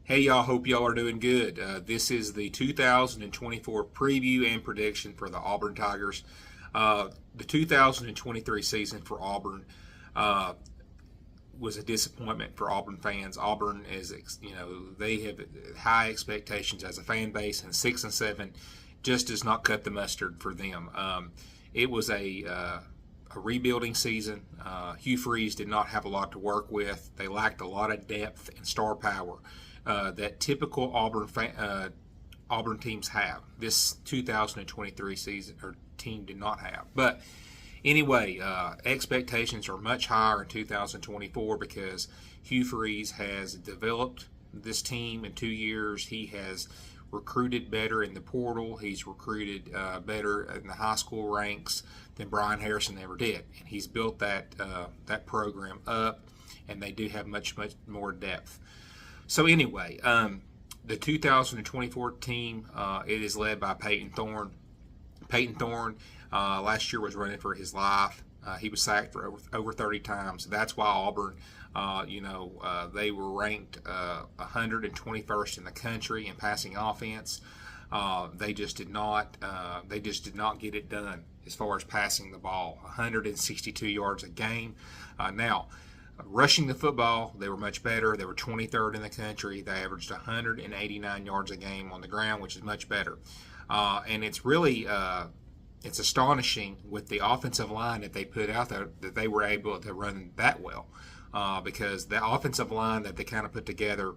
Hey y'all, hope y'all are doing good. This is the 2024 preview and prediction for the Auburn Tigers. The 2023 season for Auburn was a disappointment for Auburn fans. Auburn is, they have high expectations as a fan base, and 6-7 just does not cut the mustard for them. It was a rebuilding season. Hugh Freeze did not have a lot to work with. They lacked a lot of depth and star power that typical Auburn teams have. This 2023 season or team did not have. But anyway, expectations are much higher in 2024 because Hugh Freeze has developed this team in 2 years. He has recruited better in the portal. He's recruited better in the high school ranks than Brian Harrison ever did, and he's built that program up, and they do have much more depth. So anyway, the 2024 team, it is led by Peyton Thorne. Peyton Thorne last year was running for his life. He was sacked for over 30 times. That's why Auburn, they were ranked 121st in the country in passing offense. They just did not get it done as far as passing the ball. 162 yards a game. Now, rushing the football, they were much better. They were 23rd in the country. They averaged 189 yards a game on the ground, which is much better. And it's really it's astonishing with the offensive line that they put out there that they were able to run that well, because the offensive line that they kind of put together,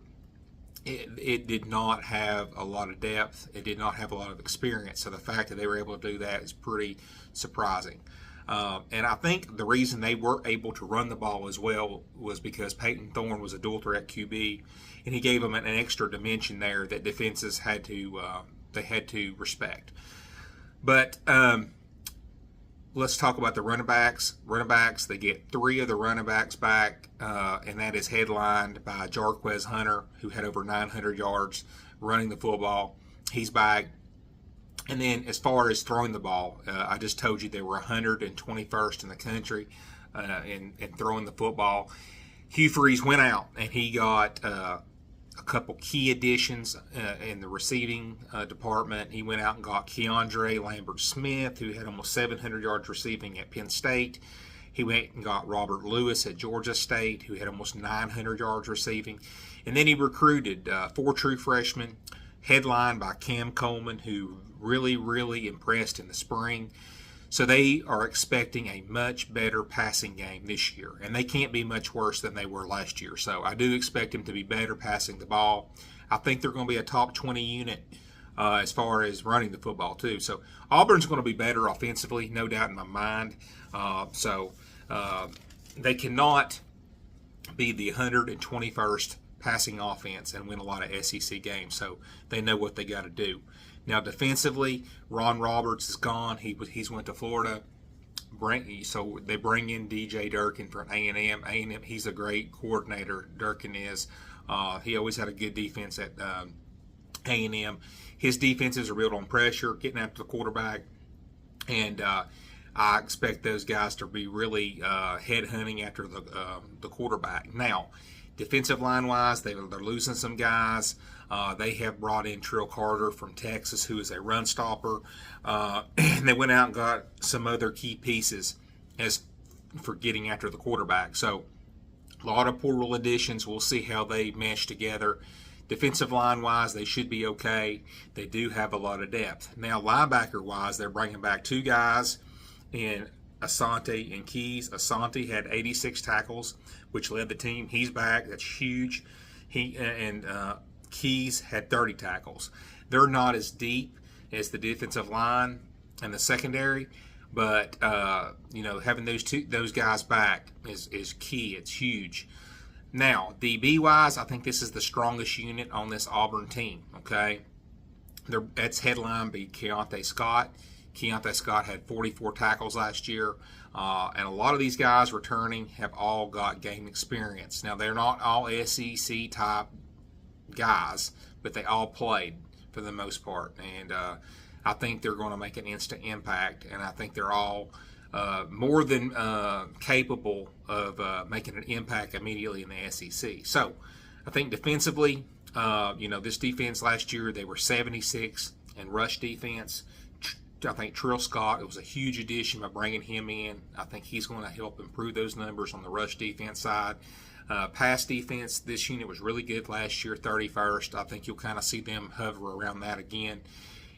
it did not have a lot of depth. It did not have a lot of experience. So the fact that they were able to do that is pretty surprising. And I think the reason they were able to run the ball as well was because Peyton Thorne was a dual threat QB, and he gave them an extra dimension there that defenses had to respect. But let's talk about the running backs. Running backs, they get 3 of the running backs back, and that is headlined by Jarquez Hunter, who had over 900 yards running the football. He's back. And then as far as throwing the ball, I just told you they were 121st in the country in throwing the football. Hugh Freeze went out and he got a couple key additions in the receiving department. He went out and got Keandre Lambert-Smith, who had almost 700 yards receiving at Penn State. He went and got Robert Lewis at Georgia State, who had almost 900 yards receiving. And then he recruited 4 true freshmen, headlined by Cam Coleman, who really impressed in the spring. So they are expecting a much better passing game this year, and they can't be much worse than they were last year. So I do expect them to be better passing the ball. I think they're going to be a top 20 unit as far as running the football too. So Auburn's going to be better offensively, no doubt in my mind. They cannot be the 121st passing offense and win a lot of SEC games. So they know what they got to do. Now defensively, Ron Roberts is gone. He's went to Florida. So they bring in DJ Durkin from A&M. A&M, he's a great coordinator. Durkin is. He always had a good defense at A&M. His defenses are built on pressure, getting after the quarterback, and I expect those guys to be really head-hunting after the quarterback. Now, defensive line-wise, they're losing some guys. They have brought in Trill Carter from Texas, who is a run stopper. And they went out and got some other key pieces as for getting after the quarterback. So a lot of portal additions. We'll see how they mesh together. Defensive line-wise, they should be okay. They do have a lot of depth. Now, linebacker-wise, they're bringing back 2 guys in Asante and Keys. Asante had 86 tackles, which led the team. He's back. That's huge. Keys had 30 tackles. They're not as deep as the defensive line and the secondary, but having those guys back is key. It's huge. Now, DB-wise, I think this is the strongest unit on this Auburn team. Okay, that's headlined by Keontae Scott. Keontae Scott had 44 tackles last year, and a lot of these guys returning have all got game experience. Now, they're not all SEC type guys, but they all played for the most part, and I think they're going to make an instant impact, and I think they're all more than capable of making an impact immediately in the SEC. So I think defensively, This defense last year, they were 76 in rush defense. I think Trill Scott, it was a huge addition by bringing him in. I think he's going to help improve those numbers on the rush defense side. Pass defense, this unit was really good last year, 31st. I think you'll kind of see them hover around that again.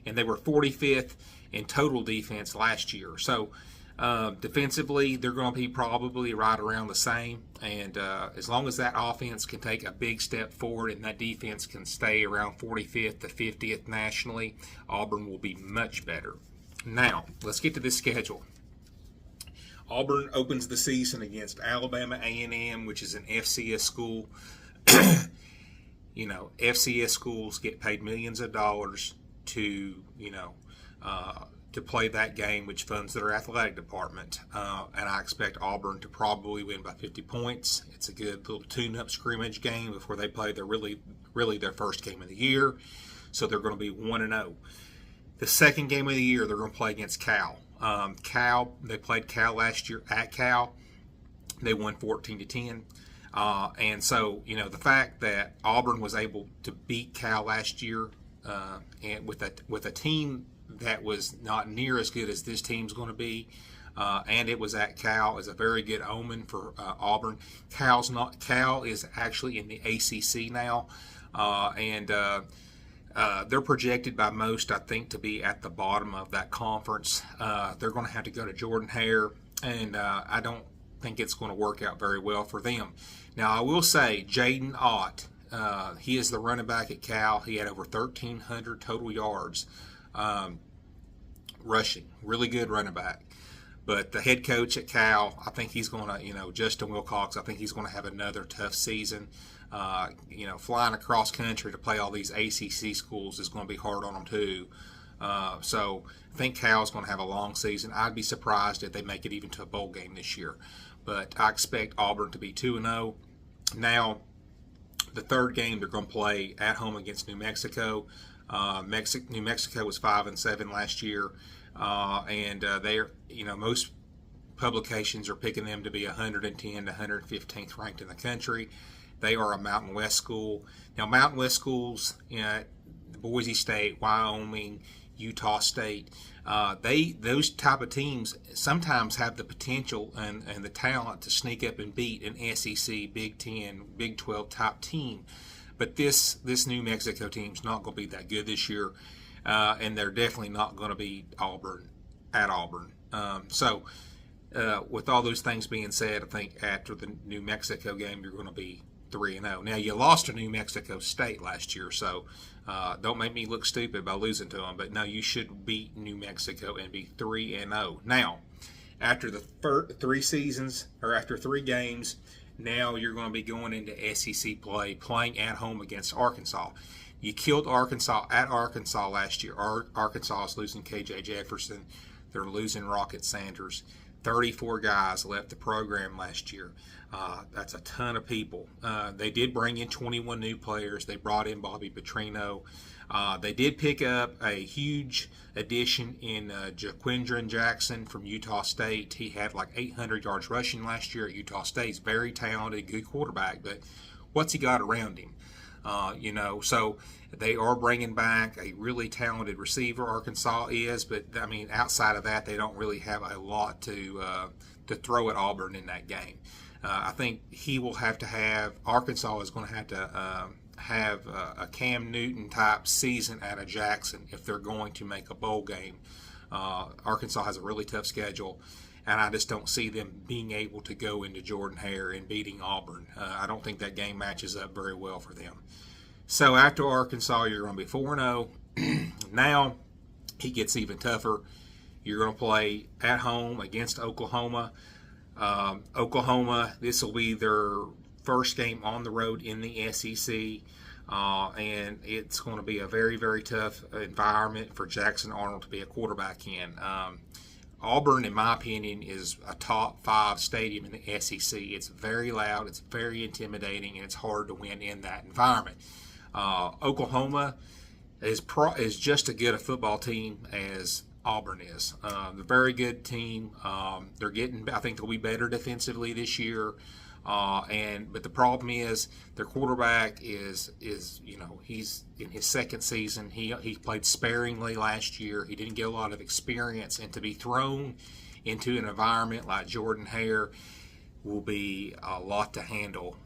And they were 45th in total defense last year. So defensively, they're going to be probably right around the same. And as long as that offense can take a big step forward and that defense can stay around 45th to 50th nationally, Auburn will be much better. Now, let's get to this schedule. Auburn opens the season against Alabama A&M, which is an FCS school. FCS schools get paid millions of dollars to play that game, which funds their athletic department. And I expect Auburn to probably win by 50 points. It's a good little tune-up scrimmage game before they play their really their first game of the year. So they're going to be 1-0. The second game of the year, they're going to play against Cal. They played Cal last year at Cal. They won 14-10. And so, the fact that Auburn was able to beat Cal last year and with a team that was not near as good as this team's going to be, and it was at Cal, is a very good omen for Auburn. Cal is actually in the ACC now, and they're projected by most, I think, to be at the bottom of that conference. They're going to have to go to Jordan-Hare, and I don't think it's going to work out very well for them. Now, I will say, Jaden Ott, he is the running back at Cal. He had over 1,300 total yards rushing. Really good running back. But the head coach at Cal, I think he's going to, Justin Wilcox, I think he's going to have another tough season. Flying across country to play all these ACC schools is going to be hard on them too. So I think Cal's going to have a long season. I'd be surprised if they make it even to a bowl game this year. But I expect Auburn to be 2-0. Now, the third game they're going to play at home against New Mexico. New Mexico was 5-7 last year, and they're most publications are picking them to be 110 to 115th ranked in the country. They are a Mountain West school. Now, Mountain West schools, Boise State, Wyoming, Utah State, those type of teams sometimes have the potential and the talent to sneak up and beat an SEC, Big 10, Big 12 type team. But this New Mexico team's not going to be that good this year, and they're definitely not going to be Auburn. With all those things being said, I think after the New Mexico game, you're going to be 3-0. Now, you lost to New Mexico State last year, so don't make me look stupid by losing to them. But no, you should beat New Mexico and be 3-0. Now, after the after 3 games, now you're going to be going into SEC play, playing at home against Arkansas. You killed Arkansas at Arkansas last year. Arkansas is losing KJ Jefferson. They're losing Rocket Sanders. 34 guys left the program last year. That's a ton of people. They did bring in 21 new players. They brought in Bobby Petrino. They did pick up a huge addition in Jaquindran Jackson from Utah State. He had like 800 yards rushing last year at Utah State. He's very talented, good quarterback, but what's he got around him? So they are bringing back a really talented receiver, Arkansas is, but I mean, outside of that, they don't really have a lot to throw at Auburn in that game. I think Arkansas is going to have a Cam Newton type season out of Jackson if they're going to make a bowl game. Arkansas has a really tough schedule, and I just don't see them being able to go into Jordan-Hare and beating Auburn. I don't think that game matches up very well for them. So after Arkansas, you're going to be 4-0. Now it gets even tougher. You're going to play at home against Oklahoma. Oklahoma, this will be their first game on the road in the SEC, and it's going to be a very, very tough environment for Jackson Arnold to be a quarterback in. Auburn, in my opinion, is a top 5 stadium in the SEC. It's very loud, it's very intimidating, and it's hard to win in that environment. Oklahoma is just as good a football team as Auburn is. They're a very good team. I think they'll be better defensively this year. But the problem is their quarterback is he's in his second season. He played sparingly last year. He didn't get a lot of experience, and to be thrown into an environment like Jordan Hare will be a lot to handle.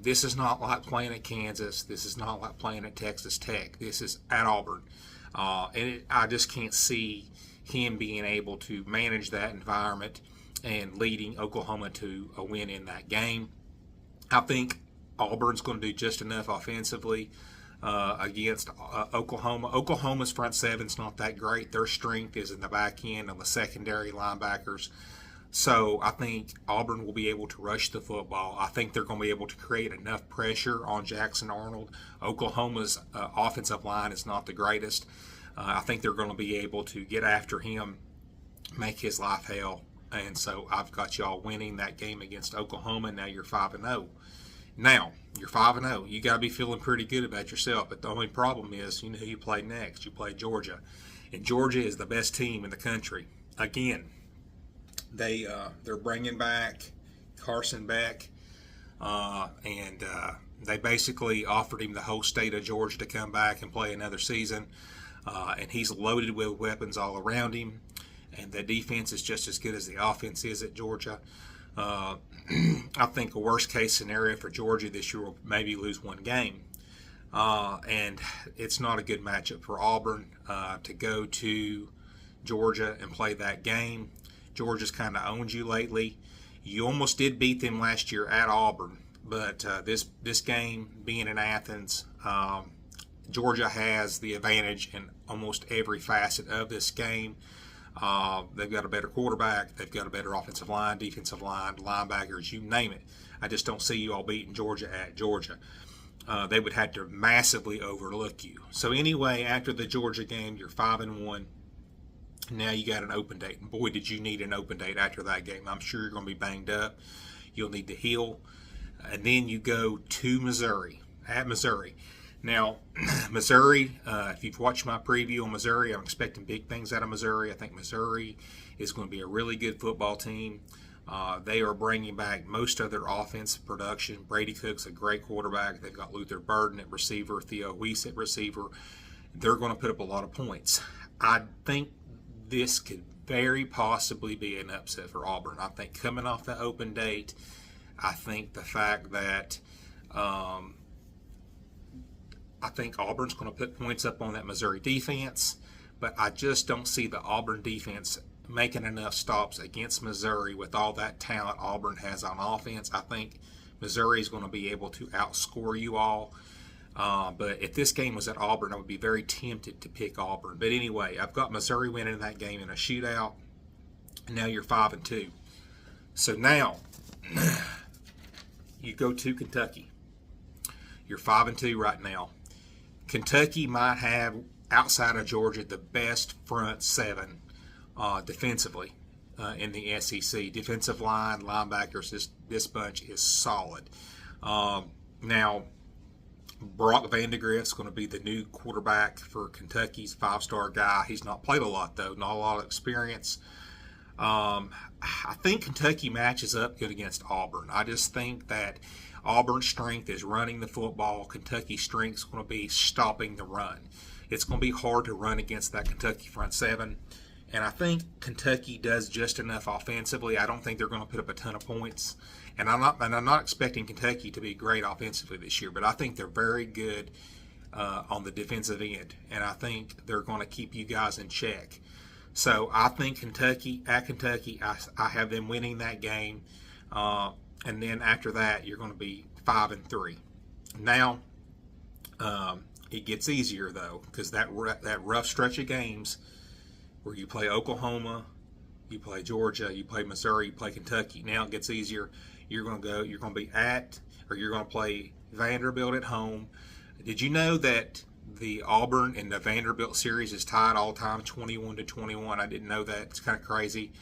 This is not like playing at Kansas. This is not like playing at Texas Tech. This is at Auburn. I just can't see him being able to manage that environment and leading Oklahoma to a win in that game. I think Auburn's going to do just enough offensively against Oklahoma. Oklahoma's front seven's not that great. Their strength is in the back end of the secondary linebackers. So I think Auburn will be able to rush the football. I think they're going to be able to create enough pressure on Jackson Arnold. Oklahoma's offensive line is not the greatest. I think they're going to be able to get after him, make his life hell. And so I've got y'all winning that game against Oklahoma. Now you're 5-0. Now, you're 5-0. You got to be feeling pretty good about yourself. But the only problem is, who you play next. You play Georgia. And Georgia is the best team in the country. Again, they're bringing back Carson Beck, and they basically offered him the whole state of Georgia to come back and play another season, and he's loaded with weapons all around him, and the defense is just as good as the offense is at Georgia. I think a worst case scenario for Georgia this year will maybe lose one game, and it's not a good matchup for Auburn to go to Georgia and play that game. Georgia's kind of owned you lately. You almost did beat them last year at Auburn, but this game being in Athens, Georgia has the advantage in almost every facet of this game. They've got a better quarterback. They've got a better offensive line, defensive line, linebackers, you name it. I just don't see you all beating Georgia at Georgia. They would have to massively overlook you. So anyway, after the Georgia game, you're 5-1. Now you got an open date. And boy, did you need an open date after that game. I'm sure you're going to be banged up. You'll need to heal. And then you go to Missouri, at Missouri. Now, Missouri, if you've watched my preview on Missouri, I'm expecting big things out of Missouri. I think Missouri is going to be a really good football team. They are bringing back most of their offensive production. Brady Cook's a great quarterback. They've got Luther Burden at receiver, Theo Weiss at receiver. They're going to put up a lot of points. I think this could very possibly be an upset for Auburn. I think coming off the open date, I think the fact that I think Auburn's going to put points up on that Missouri defense, but I just don't see the Auburn defense making enough stops against Missouri with all that talent Auburn has on offense. I think Missouri is going to be able to outscore you all. But if this game was at Auburn, I would be very tempted to pick Auburn. But anyway, I've got Missouri winning that game in a shootout. And now you're 5-2. So now you go to Kentucky. You're 5-2 right now. Kentucky might have, outside of Georgia, the best front seven defensively in the SEC. Defensive line, linebackers, this bunch is solid. Now, Brock Vandegrift's going to be the new quarterback for Kentucky's five-star guy. He's not played a lot, though, not a lot of experience. I think Kentucky matches up good against Auburn. I just think that Auburn's strength is running the football. Kentucky's strength is going to be stopping the run. It's going to be hard to run against that Kentucky front seven. And I think Kentucky does just enough offensively. I don't think they're going to put up a ton of points. And I'm not expecting Kentucky to be great offensively this year, but I think they're very good on the defensive end. And I think they're going to keep you guys in check. So I think Kentucky, I have them winning that game. And then after that, you're going to be 5-3. Now, it gets easier, though, because that rough stretch of games where you play Oklahoma, you play Georgia, you play Missouri, you play Kentucky. Now it gets easier. You're going to play Vanderbilt at home. Did you know that the Auburn and the Vanderbilt series is tied all time 21-21? I didn't know that. It's kind of crazy.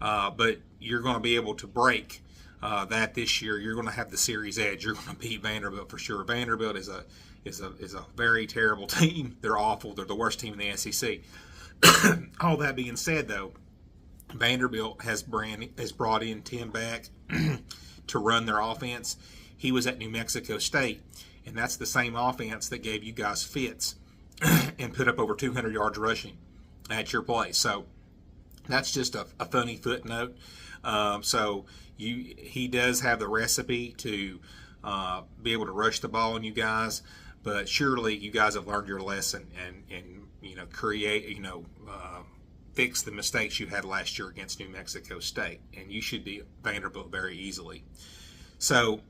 But you're going to be able to break that this year. You're going to have the series edge. You're going to beat Vanderbilt for sure. Vanderbilt is a very terrible team. They're awful. They're the worst team in the SEC. All that being said, though, Vanderbilt has brought in Tim Beck. to run their offense. He was at New Mexico State, and that's the same offense that gave you guys fits and put up over 200 yards rushing at your place. So that's just a funny footnote. He does have the recipe to be able to rush the ball on you guys, but surely you guys have learned your lesson and fix the mistakes you had last year against New Mexico State, and you should beat Vanderbilt very easily. So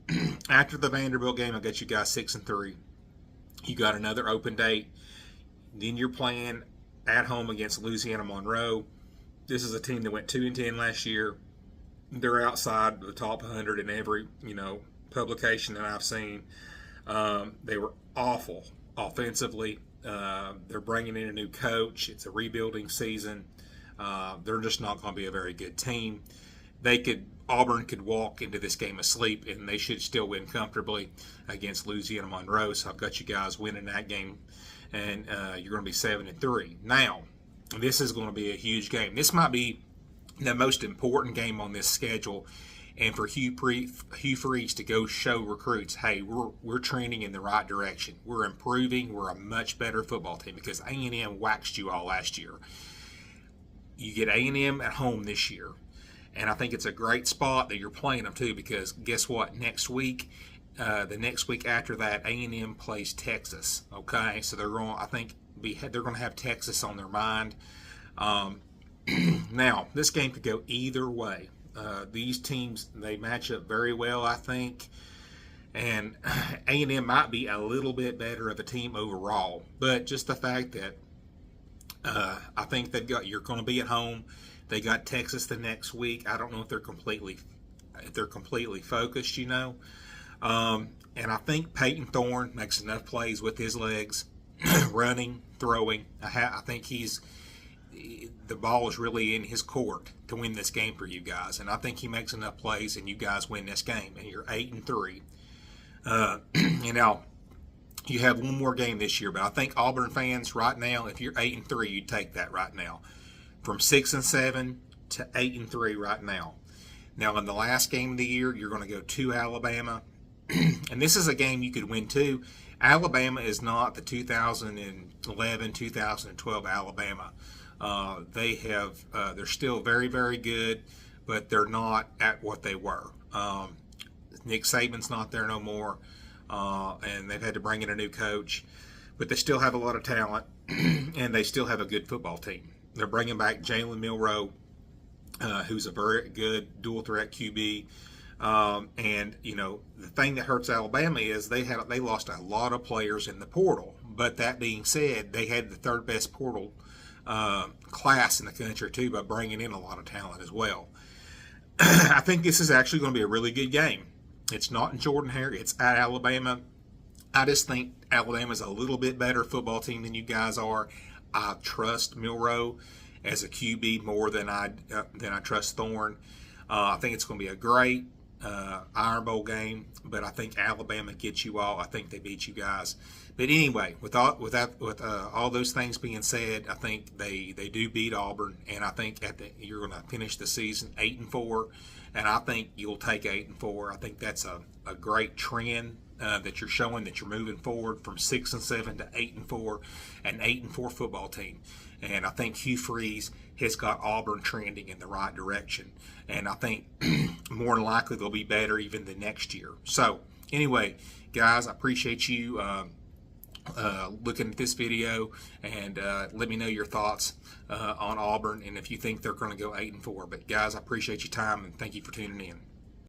after the Vanderbilt game, I got you guys 6-3. You got another open date. Then you're playing at home against Louisiana Monroe. This is a team that went 2-10 last year. They're outside the top 100 in every publication that I've seen. They were awful offensively. They're bringing in a new coach. It's a rebuilding season. They're just not going to be a very good team. Auburn could walk into this game asleep, and they should still win comfortably against Louisiana Monroe. So I've got you guys winning that game, and you're going to be 7-3. Now, this is going to be a huge game. This might be the most important game on this schedule, and for Hugh Freeze to go show recruits, hey, we're trending in the right direction. We're improving. We're a much better football team, because A&M waxed you all last year. You get A&M at home this year, and I think it's a great spot that you're playing them too, because guess what? Next week, the next week after that, A&M plays Texas. Okay, so they're going to have Texas on their mind. Now, this game could go either way. These teams, they match up very well, I think, and A&M might be a little bit better of a team overall, but just the fact that I think you're going to be at home. They got Texas the next week. I don't know if they're completely focused, And I think Peyton Thorne makes enough plays with his legs, running, throwing. I think the ball is really in his court to win this game for you guys, and I think he makes enough plays, and you guys win this game, and you're 8-3. Now you have one more game this year, but I think Auburn fans right now, if you're 8-3, you'd take that right now, from 6-7 to 8-3 right now. Now in the last game of the year, you're going to go to Alabama, and this is a game you could win too. Alabama is not the 2011, 2012 Alabama. They're still very, very good, but they're not at what they were. Nick Saban's not there no more, and they've had to bring in a new coach, but they still have a lot of talent, and they still have a good football team. They're bringing back Jalen Milroe, who's a very good dual threat QB. And the thing that hurts Alabama is they lost a lot of players in the portal. But that being said, they had the third best portal class in the country too, by bringing in a lot of talent as well. I think this is actually going to be a really good game. It's not in Jordan-Hare. It's at Alabama. I just think Alabama's a little bit better football team than you guys are. I trust Milroe as a QB more than I trust Thorne. I think it's going to be a great Iron Bowl game, but I think Alabama gets you all. I think they beat you guys. But anyway, with all those things being said, I think they do beat Auburn, and I think you're going to finish the season 8-4, and I think you'll take 8-4. I think that's a great trend that you're showing, that you're moving forward from 6-7 to 8-4, an 8-4 football team. And I think Hugh Freeze has got Auburn trending in the right direction. And I think more than likely they'll be better even the next year. So anyway, guys, I appreciate you looking at this video, and let me know your thoughts on Auburn, and if you think they're going to go 8-4. But guys, I appreciate your time, and thank you for tuning in.